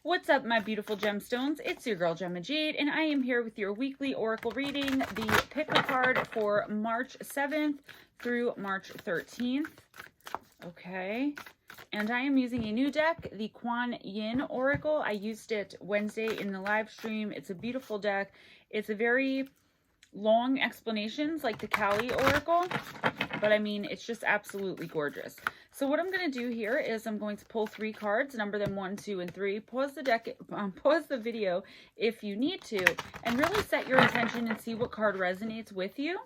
What's up, my beautiful gemstones? It's your girl, Gemma Jade, and I am here with your weekly oracle reading, the pick a card for March 7th through March 13th. Okay, and I am using a new deck, the Kuan Oracle. I used it Wednesday in the live stream. It's a beautiful deck. It's a very long explanations like the Kali Oracle, but I mean, it's just absolutely gorgeous. So what I'm going to do here is I'm going to pull 3 cards, number them 1, 2, and 3. Pause the deck, pause the video if you need to, and really set your intention and see what card resonates with you.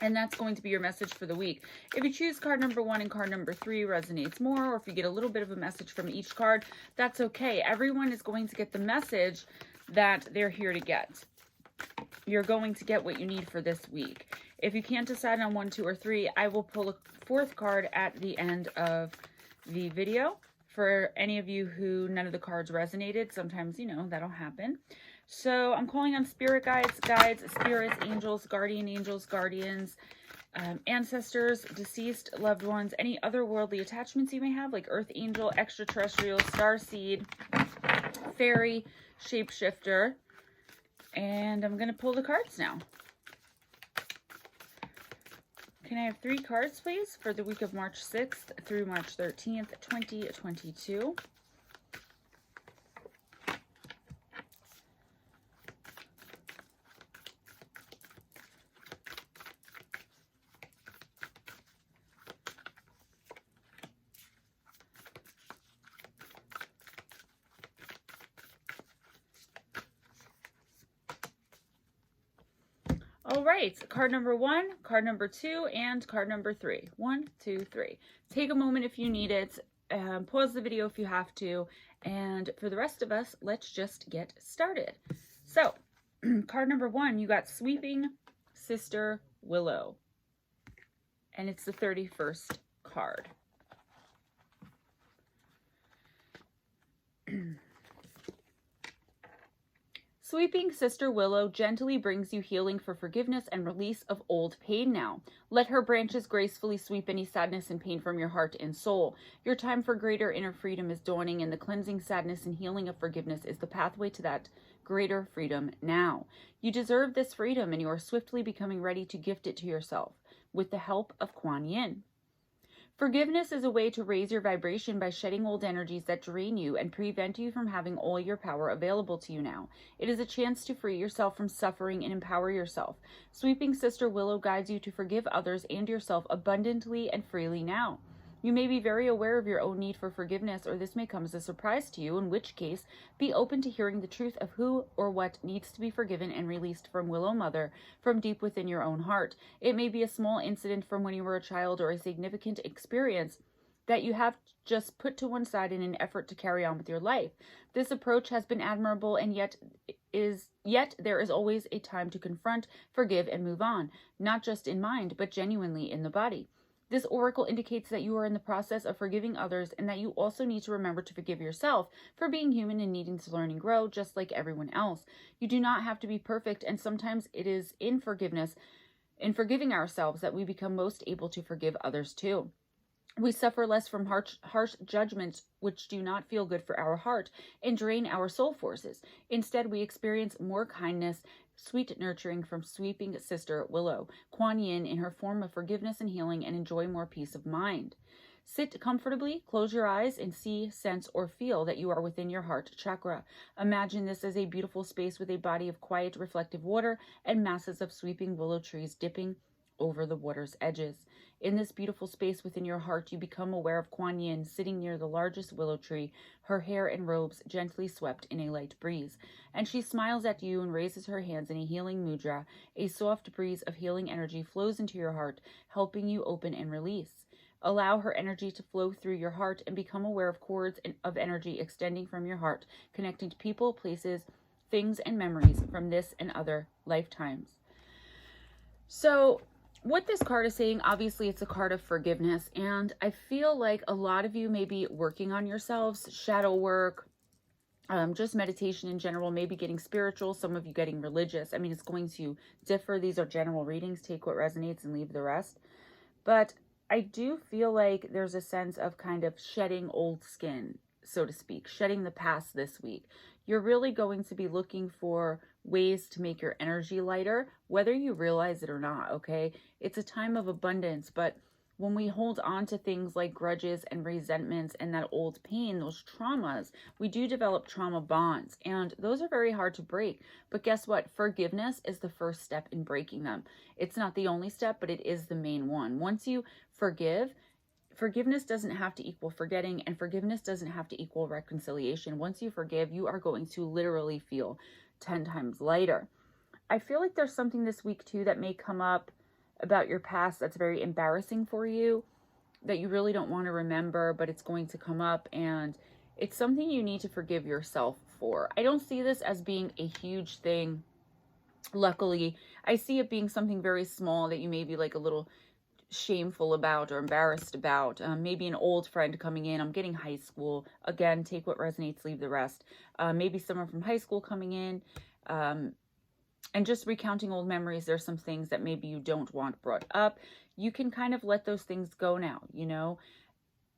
And that's going to be your message for the week. If you choose card number 1 and card number 3 resonates more, or if you get a little bit of a message from each card, that's okay. Everyone is going to get the message that they're here to get. You're going to get what you need for this week. If you can't decide on 1, 2, or 3, I will pull a 4th card at the end of the video. For any of you who none of the cards resonated, sometimes, you know, that'll happen. So I'm calling on spirit guides, spirits, angels, guardians, ancestors, deceased loved ones, any otherworldly attachments you may have, like earth angel, extraterrestrial, starseed, fairy, shapeshifter. And I'm going to pull the cards now. Can I have 3 cards, please, for the week of March 6th through March 13th, 2022? All right, card number 1, card number 2, and card number 3. 1, 2, 3. Take a moment if you need it. Pause the video if you have to. And for the rest of us, let's just get started. So, card number 1, you got Sweeping Sister Willow. And it's the 31st card. Sweeping Sister Willow gently brings you healing for forgiveness and release of old pain now. Let her branches gracefully sweep any sadness and pain from your heart and soul. Your time for greater inner freedom is dawning, and the cleansing sadness and healing of forgiveness is the pathway to that greater freedom now. You deserve this freedom, and you are swiftly becoming ready to gift it to yourself with the help of Kuan. Forgiveness is a way to raise your vibration by shedding old energies that drain you and prevent you from having all your power available to you now. It is a chance to free yourself from suffering and empower yourself. Sweeping Sister Willow guides you to forgive others and yourself abundantly and freely now. You may be very aware of your own need for forgiveness, or this may come as a surprise to you, in which case, be open to hearing the truth of who or what needs to be forgiven and released from Willow Mother from deep within your own heart. It may be a small incident from when you were a child, or a significant experience that you have just put to one side in an effort to carry on with your life. This approach has been admirable, and yet there is always a time to confront, forgive, and move on, not just in mind, but genuinely in the body. This oracle indicates that you are in the process of forgiving others, and that you also need to remember to forgive yourself for being human and needing to learn and grow just like everyone else. You do not have to be perfect, and sometimes it is in forgiving ourselves, that we become most able to forgive others too. We suffer less from harsh judgments which do not feel good for our heart and drain our soul forces. Instead, we experience more kindness, sweet nurturing from Sweeping Sister Willow, Kuan Yin, in her form of forgiveness and healing, and enjoy more peace of mind. Sit comfortably, close your eyes, and see, sense, or feel that you are within your heart chakra. Imagine this as a beautiful space with a body of quiet, reflective water and masses of sweeping willow trees dipping over the water's edges. In this beautiful space within your heart, you become aware of Kuan Yin sitting near the largest willow tree, her hair and robes gently swept in a light breeze. And she smiles at you and raises her hands in a healing mudra. A soft breeze of healing energy flows into your heart, helping you open and release. Allow her energy to flow through your heart and become aware of cords of energy extending from your heart, connecting to people, places, things, and memories from this and other lifetimes. So, what this card is saying, obviously it's a card of forgiveness, and I feel like a lot of you may be working on yourselves, shadow work, just meditation in general, maybe getting spiritual, some of you getting religious. I mean, it's going to differ. These are general readings. Take what resonates and leave the rest. But I do feel like there's a sense of kind of shedding old skin, so to speak, shedding the past this week. You're really going to be looking for ways to make your energy lighter, whether you realize it or not, okay? It's a time of abundance, but when we hold on to things like grudges and resentments and that old pain, those traumas, we do develop trauma bonds, and those are very hard to break. But guess what? Forgiveness is the first step in breaking them. It's not the only step, but it is the main one. Once you forgive, forgiveness doesn't have to equal forgetting, and forgiveness doesn't have to equal reconciliation. Once you forgive, you are going to literally feel 10 times lighter. I feel like there's something this week too that may come up about your past that's very embarrassing for you, that you really don't want to remember, but it's going to come up, and it's something you need to forgive yourself for. I don't see this as being a huge thing. Luckily, I see it being something very small that you may be like a little shameful about or embarrassed about. Maybe an old friend coming in. I'm getting high school. Again, take what resonates, leave the rest. Maybe someone from high school coming in. And just recounting old memories, there's some things that maybe you don't want brought up. You can kind of let those things go now, you know.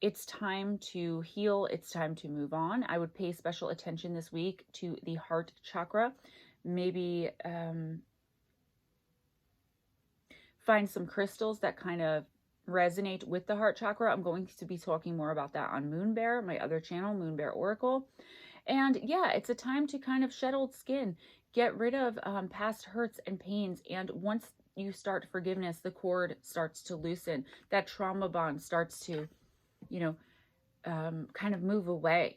It's time to heal. It's time to move on. I would pay special attention this week to the heart chakra. Maybe find some crystals that kind of resonate with the heart chakra. I'm going to be talking more about that on MoonBear, my other channel, MoonBearOracle. And yeah, it's a time to kind of shed old skin, get rid of past hurts and pains. And once you start forgiveness, the cord starts to loosen. That trauma bond starts to, you know, kind of move away.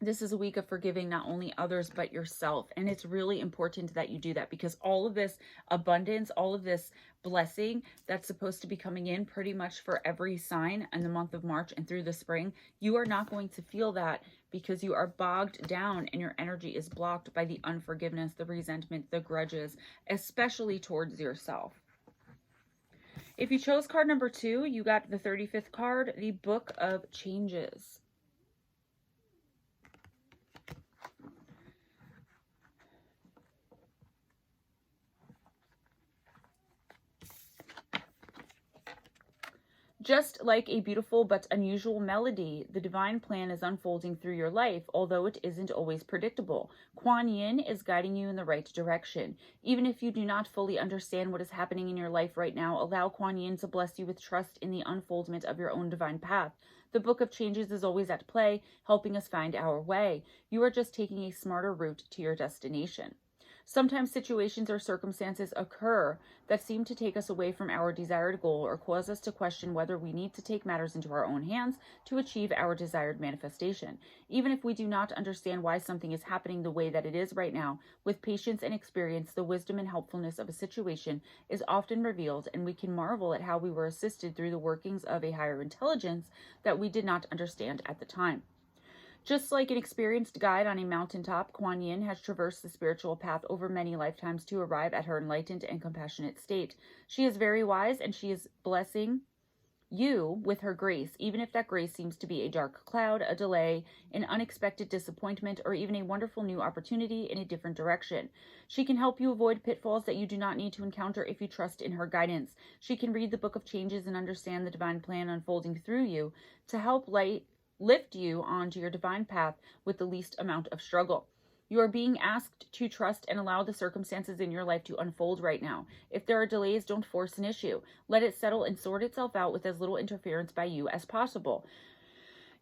This is a week of forgiving not only others, but yourself. And it's really important that you do that, because all of this abundance, all of this blessing that's supposed to be coming in pretty much for every sign in the month of March and through the spring, you are not going to feel that because you are bogged down and your energy is blocked by the unforgiveness, the resentment, the grudges, especially towards yourself. If you chose card number 2, you got the 35th card, the Book of Changes. Just like a beautiful but unusual melody, the divine plan is unfolding through your life, although it isn't always predictable. Kuan is guiding you in the right direction. Even if you do not fully understand what is happening in your life right now, allow Kuan to bless you with trust in the unfoldment of your own divine path. The Book of Changes is always at play, helping us find our way. You are just taking a smarter route to your destination. Sometimes situations or circumstances occur that seem to take us away from our desired goal or cause us to question whether we need to take matters into our own hands to achieve our desired manifestation. Even if we do not understand why something is happening the way that it is right now, with patience and experience, the wisdom and helpfulness of a situation is often revealed, and we can marvel at how we were assisted through the workings of a higher intelligence that we did not understand at the time. Just like an experienced guide on a mountaintop, Kuan has traversed the spiritual path over many lifetimes to arrive at her enlightened and compassionate state. She is very wise, and she is blessing you with her grace, even if that grace seems to be a dark cloud, a delay, an unexpected disappointment, or even a wonderful new opportunity in a different direction. She can help you avoid pitfalls that you do not need to encounter if you trust in her guidance. She can read the Book of Changes and understand the divine plan unfolding through you to help lift you onto your divine path with the least amount of struggle. You are being asked to trust and allow the circumstances in your life to unfold right now. If there are delays, don't force an issue. Let it settle and sort itself out with as little interference by you as possible.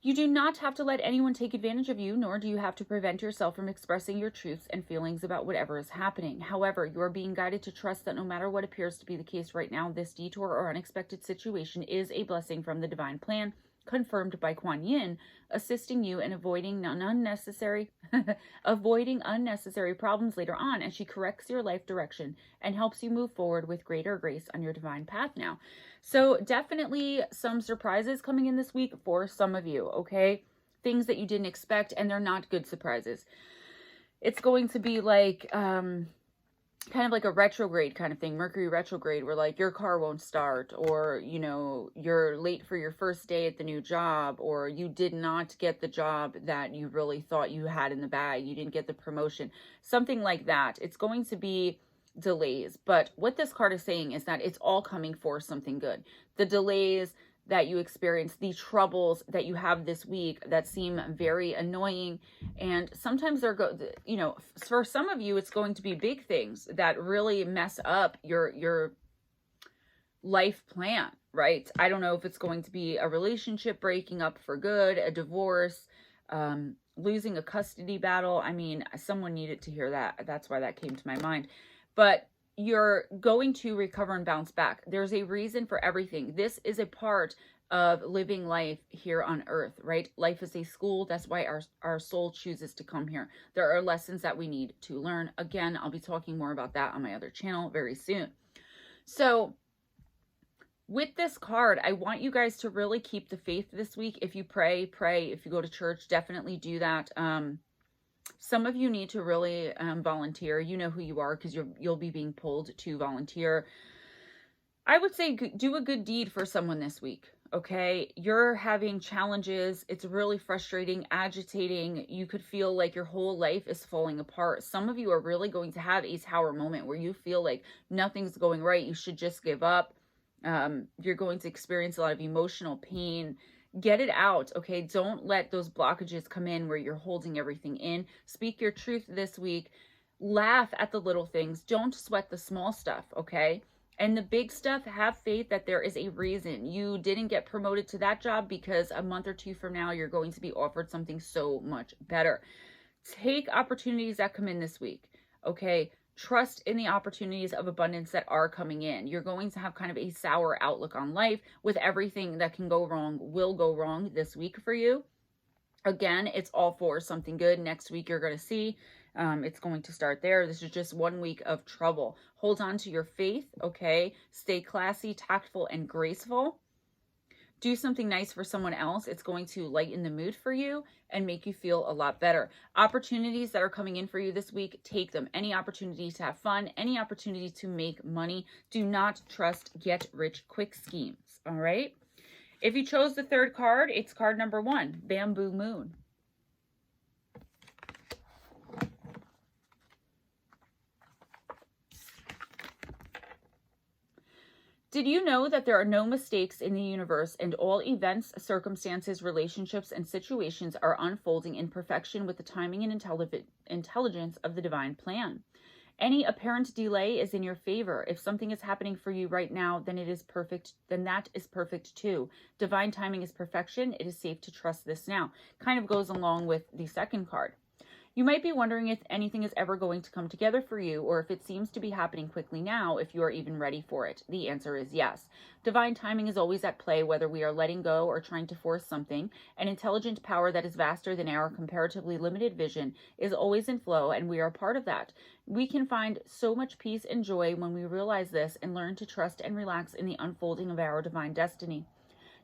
You do not have to let anyone take advantage of you, nor do you have to prevent yourself from expressing your truths and feelings about whatever is happening. However, you are being guided to trust that no matter what appears to be the case right now, this detour or unexpected situation is a blessing from the divine plan, confirmed by Kuan, assisting you in avoiding unnecessary problems later on as she corrects your life direction and helps you move forward with greater grace on your divine path now. So definitely some surprises coming in this week for some of you, okay? Things that you didn't expect, and they're not good surprises. It's going to be like kind of like a retrograde kind of thing, Mercury retrograde, where like your car won't start, or, you know, you're late for your first day at the new job, or you did not get the job that you really thought you had in the bag. You didn't get the promotion, something like that. It's going to be delays. But what this card is saying is that it's all coming for something good. The delays, that you experience, the troubles that you have this week that seem very annoying. And sometimes for some of you, it's going to be big things that really mess up your life plan, right? I don't know if it's going to be a relationship breaking up for good, a divorce, losing a custody battle. I mean, someone needed to hear that. That's why that came to my mind. But you're going to recover and bounce back. There's a reason for everything. This is a part of living life here on earth, right? Life is a school. That's why our soul chooses to come here. There are lessons that we need to learn. Again, I'll be talking more about that on my other channel very soon. So with this card, I want you guys to really keep the faith this week. If you pray. If you go to church, definitely do that. Some of you need to really volunteer. You know who you are because you'll be being pulled to volunteer. I would say do a good deed for someone this week, okay? You're having challenges. It's really frustrating, agitating. You could feel like your whole life is falling apart. Some of you are really going to have a tower moment where you feel like nothing's going right. You should just give up. You're going to experience a lot of emotional pain. Get it out, okay? Don't let those blockages come in where you're holding everything in. Speak your truth this week. Laugh at the little things. Don't sweat the small stuff, okay? And the big stuff, have faith that there is a reason. You didn't get promoted to that job because a month or two from now, you're going to be offered something so much better. Take opportunities that come in this week, okay? Trust in the opportunities of abundance that are coming in. You're going to have kind of a sour outlook on life with everything that can go wrong, will go wrong this week for you. Again, it's all for something good. Next week, you're going to see it's going to start there. This is just 1 week of trouble. Hold on to your faith, okay? Stay classy, tactful, and graceful. Do something nice for someone else. It's going to lighten the mood for you and make you feel a lot better. Opportunities that are coming in for you this week, take them. Any opportunity to have fun, any opportunity to make money. Do not trust get-rich-quick schemes, all right? If you chose the third card, it's card number 1, Bamboo Moon. Did you know that there are no mistakes in the universe and all events, circumstances, relationships, and situations are unfolding in perfection with the timing and intelligence of the divine plan? Any apparent delay is in your favor. If something is happening for you right now, then it is perfect. Then that is perfect too. Divine timing is perfection. It is safe to trust this now. Kind of goes along with the second card. You might be wondering if anything is ever going to come together for you, or if it seems to be happening quickly now, if you are even ready for it. The answer is yes. Divine timing is always at play, whether we are letting go or trying to force something. An intelligent power that is vaster than our comparatively limited vision is always in flow, and we are part of that. We can find so much peace and joy when we realize this and learn to trust and relax in the unfolding of our divine destiny.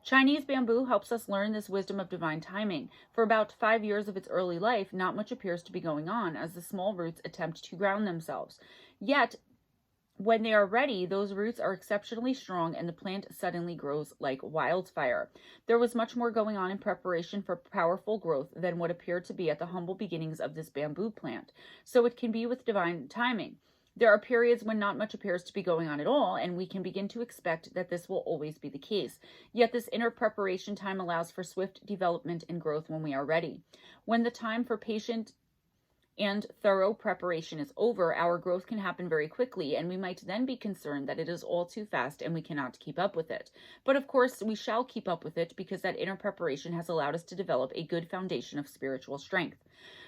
Chinese bamboo helps us learn this wisdom of divine timing. For about 5 years of its early life, not much appears to be going on as the small roots attempt to ground themselves. Yet, when they are ready, those roots are exceptionally strong and the plant suddenly grows like wildfire. There was much more going on in preparation for powerful growth than what appeared to be at the humble beginnings of this bamboo plant. So it can be with divine timing. There are periods when not much appears to be going on at all, and we can begin to expect that this will always be the case. Yet this inner preparation time allows for swift development and growth when we are ready. When the time for patient and thorough preparation is over, our growth can happen very quickly, and we might then be concerned that it is all too fast and we cannot keep up with it. But of course, we shall keep up with it because that inner preparation has allowed us to develop a good foundation of spiritual strength.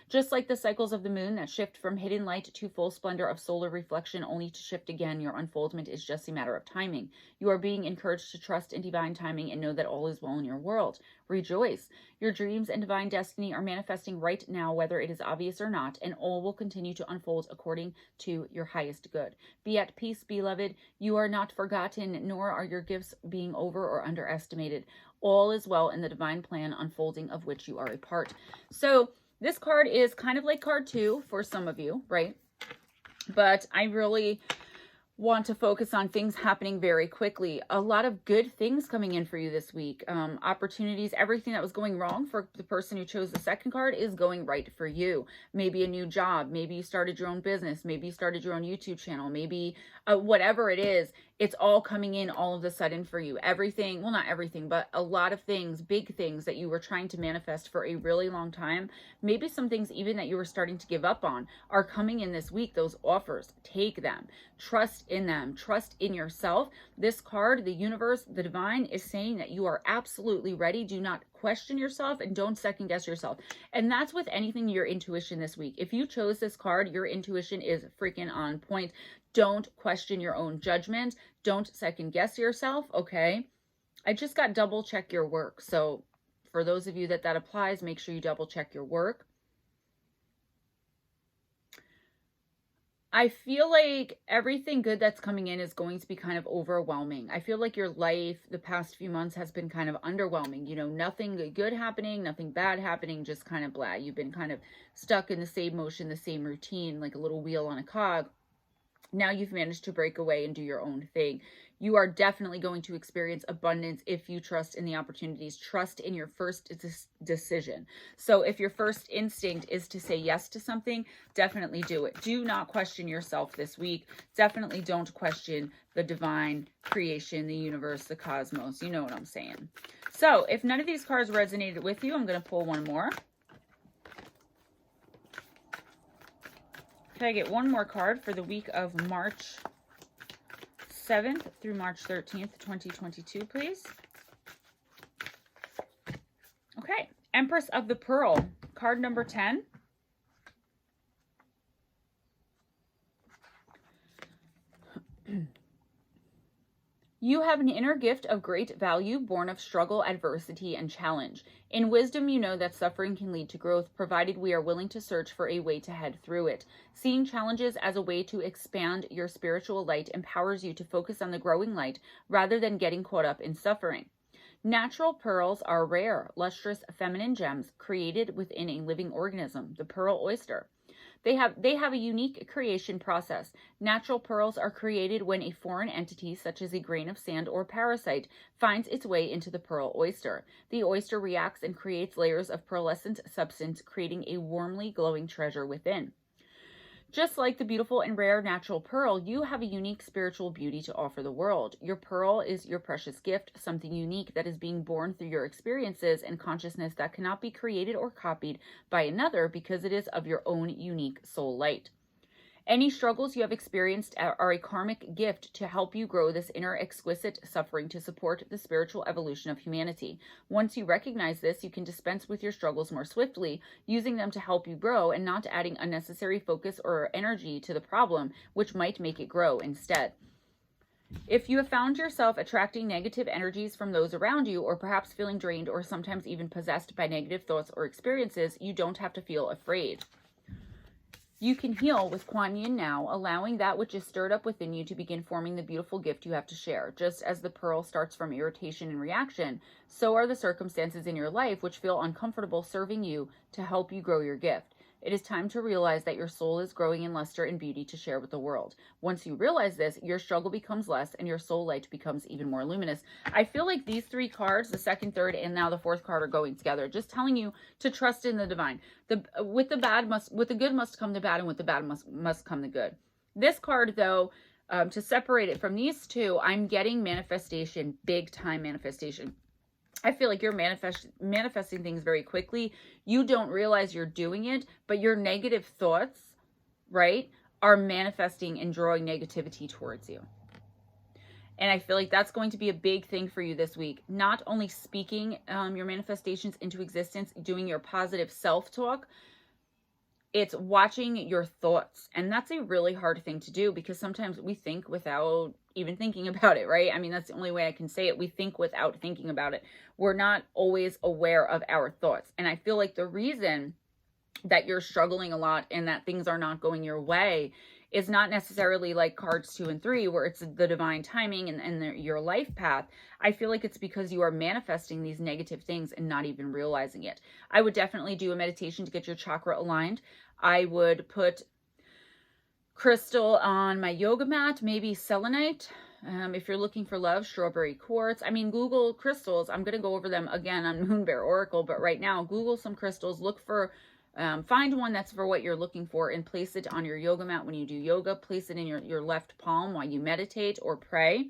Just like the cycles of the moon that shift from hidden light to full splendor of solar reflection only to shift again, your unfoldment is just a matter of timing. You are being encouraged to trust in divine timing and know that all is well in your world. Rejoice. Your dreams and divine destiny are manifesting right now, whether it is obvious or not, and all will continue to unfold according to your highest good. Be at peace, beloved. You are not forgotten, nor are your gifts being over or underestimated. All is well in the divine plan unfolding of which you are a part. So, this card is kind of like card 2 for some of you, right? But I really want to focus on things happening very quickly. A lot of good things coming in for you this week. Opportunities, everything that was going wrong for the person who chose the second card is going right for you. Maybe a new job. Maybe you started your own business. Maybe you started your own YouTube channel. Maybe whatever it is, it's all coming in all of a sudden for you. Everything, well, not everything, but a lot of things, big things that you were trying to manifest for a really long time, maybe some things even that you were starting to give up on, are coming in this week. Those offers, take them, trust in them, trust in yourself. This card, the universe, the divine, is saying that you are absolutely ready. Do not question yourself and don't second guess yourself. And that's with anything, your intuition this week. If you chose this card, your intuition is freaking on point. Don't question your own judgment. Don't second guess yourself, okay? I just got double check your work. So for those of you that applies, make sure you double check your work. I feel like everything good that's coming in is going to be kind of overwhelming. I feel like your life the past few months has been kind of underwhelming. You know, nothing good happening, nothing bad happening, just kind of blah. You've been kind of stuck in the same motion, the same routine, like a little wheel on a cog. Now you've managed to break away and do your own thing. You are definitely going to experience abundance if you trust in the opportunities. Trust in your first decision. So if your first instinct is to say yes to something, definitely do it. Do not question yourself this week. Definitely don't question the divine creation, the universe, the cosmos. You know what I'm saying. So if none of these cards resonated with you, I'm going to pull one more. Can I get one more card for the week of March 7th through March 13th, 2022, please? Okay, Empress of the Pearl, card number 10. You have an inner gift of great value, born of struggle, adversity, and challenge. In wisdom, you know that suffering can lead to growth, provided we are willing to search for a way to head through it. Seeing challenges as a way to expand your spiritual light empowers you to focus on the growing light rather than getting caught up in suffering. Natural pearls are rare, lustrous, feminine gems created within a living organism, the pearl oyster. They have a unique creation process. Natural pearls are created when a foreign entity, such as a grain of sand or parasite, finds its way into the pearl oyster. The oyster reacts and creates layers of pearlescent substance, creating a warmly glowing treasure within. Just like the beautiful and rare natural pearl, you have a unique spiritual beauty to offer the world. Your pearl is your precious gift, something unique that is being born through your experiences and consciousness that cannot be created or copied by another because it is of your own unique soul light. Any struggles you have experienced are a karmic gift to help you grow this inner exquisite suffering to support the spiritual evolution of humanity. Once you recognize this, you can dispense with your struggles more swiftly, using them to help you grow and not adding unnecessary focus or energy to the problem, which might make it grow instead. If you have found yourself attracting negative energies from those around you, or perhaps feeling drained or sometimes even possessed by negative thoughts or experiences, you don't have to feel afraid. You can heal with Kuan now, allowing that which is stirred up within you to begin forming the beautiful gift you have to share. Just as the pearl starts from irritation and reaction, so are the circumstances in your life which feel uncomfortable serving you to help you grow your gift. It is time to realize that your soul is growing in luster and beauty to share with the world. Once you realize this, your struggle becomes less and your soul light becomes even more luminous. I feel like these three cards, the second, third, and now the fourth card, are going together, just telling you to trust in the divine. With the good must come the bad, and with the bad must come the good. This card, though, to separate it from these two, I'm getting manifestation, big time manifestation. I feel like you're manifesting things very quickly. You don't realize you're doing it, but your negative thoughts, right, are manifesting and drawing negativity towards you. And I feel like that's going to be a big thing for you this week. Not only speaking your manifestations into existence, doing your positive self-talk, it's watching your thoughts. And that's a really hard thing to do because sometimes we think without even thinking about it, right? I mean, that's the only way I can say it. We think without thinking about it. We're not always aware of our thoughts. And I feel like the reason that you're struggling a lot and that things are not going your way is not necessarily like cards 2 and 3, where it's the divine timing and your life path. I feel like it's because you are manifesting these negative things and not even realizing it. I would definitely do a meditation to get your chakra aligned. I would put crystal on my yoga mat, maybe selenite. If you're looking for love, strawberry quartz. I mean, Google crystals. I'm going to go over them again on MoonBearOracle, but right now, Google some crystals. Look for Find one that's for what you're looking for and place it on your yoga mat when you do yoga. Place it in your left palm while you meditate or pray.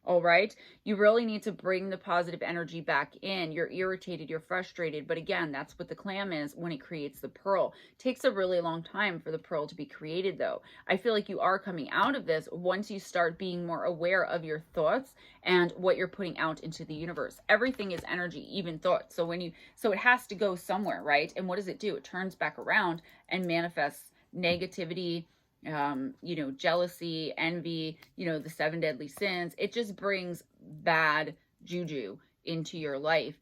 All right. You really need to bring the positive energy back in. You're irritated, you're frustrated. But again, that's what the clam is when it creates the pearl. It takes a really long time for the pearl to be created, though. I feel like you are coming out of this once you start being more aware of your thoughts and what you're putting out into the universe. Everything is energy, even thoughts. So it has to go somewhere, right? And what does it do? It turns back around and manifests negativity, jealousy, envy, the 7 deadly sins. It just brings bad juju into your life,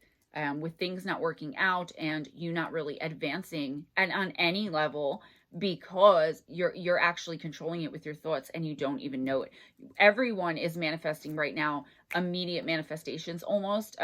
with things not working out and you not really advancing and on any level, because you're actually controlling it with your thoughts and you don't even know it. Everyone is manifesting right now, immediate manifestations almost.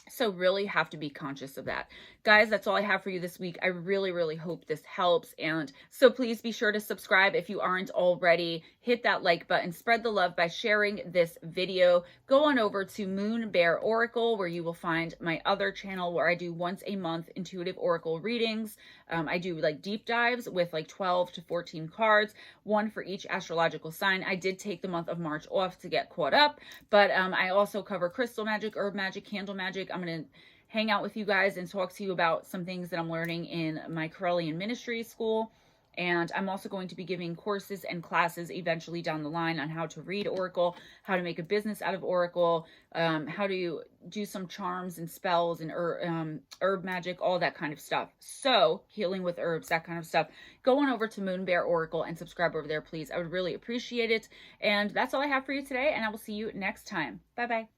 So really have to be conscious of that. Guys, that's all I have for you this week. I really, really hope this helps. And so please be sure to subscribe if you aren't already. Hit that like button. Spread the love by sharing this video. Go on over to MoonBearOracle, where you will find my other channel where I do once a month intuitive oracle readings. I do like deep dives with like 12 to 14 cards, one for each astrological sign. I did take the month of March off to get caught up, but I also cover crystal magic, herb magic, candle magic. I'm going to hang out with you guys and talk to you about some things that I'm learning in my Correllian Ministry School. And I'm also going to be giving courses and classes eventually down the line on how to read Oracle, how to make a business out of Oracle, how to do some charms and spells and herb magic, all that kind of stuff. So healing with herbs, that kind of stuff. Go on over to MoonBearOracle and subscribe over there, please. I would really appreciate it. And that's all I have for you today, and I will see you next time. Bye-bye.